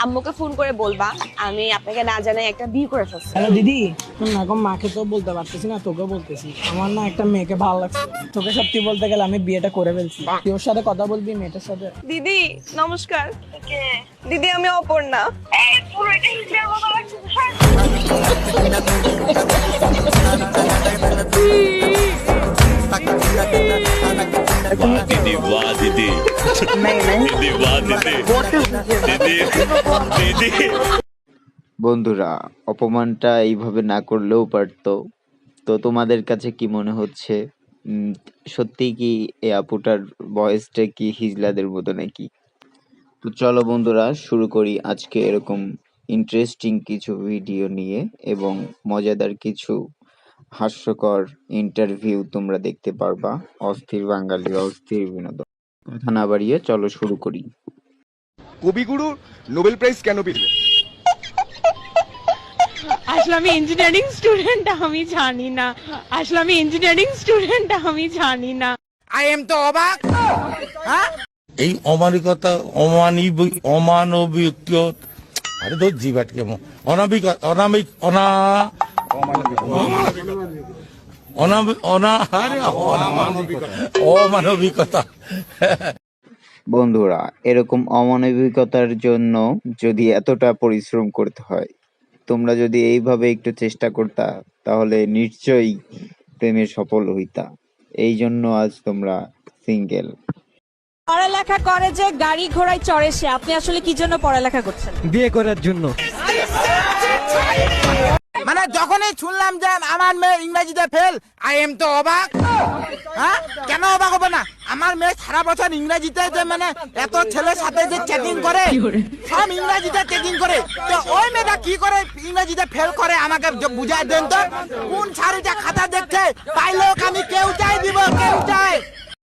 আম্মুকে ফোন করে বলবা আমি আপনাকে না জানাই একটা বিয়ে করে ফেলছি। হ্যালো দিদি, না এখন মাকে তো বলতে পারতেছি না, তোকে বলতেছি। আমার না একটা মেয়েকে ভালো লাগছে। তোকে সত্যি বলতে গেলে আমি বিয়েটা করে ফেলছি। তুই ওর সাথে কথা বলবি মেয়েটার সাথে? দিদি নমস্কার। দিদি আমি অপর্ণা। दीदी वाह दीदी दीदी वाह दीदी दीदी दीदी বন্ধুরা, অপমানটা এইভাবে না করলেও পারতো। তো তোমাদের কাছে কি মনে হচ্ছে? সত্যি কি এই আপুটার ভয়েসটা কি হিজলাদের মতো নাকি? তো চলো বন্ধুরা, শুরু করি আজকে এরকম ইন্টারেস্টিং কিছু ভিডিও নিয়ে, এবং মজাদার কিছু হাস্যকর ইন্টারভিউ তোমরা দেখতে পারবা। অস্থির বাঙালি, অস্থির বিনোদন। কথা না বাড়িয়ে চলো শুরু করি। কবিগুরু নোবেল প্রাইজ কেন পেলেন? আসলে আমি ইঞ্জিনিয়ারিং স্টুডেন্ট, আমি জানি না। আসলে আমি ইঞ্জিনিয়ারিং স্টুডেন্ট, আমি জানি না। আই এম তো অবাক। এই অমানবিকতা অমানবিক আরে তো জিবাট কেমন অনাবিক অনামিক অনা অমানবিকতা। বন্ধুরা, এরকম অমানবিকতার জন্য যদি এতটা পরিশ্রম করতে হয়, তোমরা যদি এইভাবে একটু চেষ্টা করতা তাহলে নিশ্চয়ই প্রেমে সফল হইতা। এই জন্য আজ তোমরা সিঙ্গেল। পড়ালেখা করে যে গাড়ি ঘোড়ায় চড়ে সে, আপনি আসলে কি জন্য পড়ালেখা করছেন? বিয়ে করার জন্য। মানে যখনই শুনলাম যে আমার মেয়ে ইংরেজিতে ফেল, আই এম তো অবাক। হ্যাঁ, কেন অবাক হবে না? আমার মেয়ে সারা বছর ইংরেজিতে যে মানে এত ছেলের সাথে যে চ্যাটিং করে, সব ইংরেজিতে চ্যাটিং করে, তো ওই মেয়েটা কি করে ইংরেজিতে ফেল করে আমাকে বুঝাই দেন তো। কোন শাড়িটা খাতা দেখছে পাইলে আমি কেউ চাই দিব, কেউ চাই।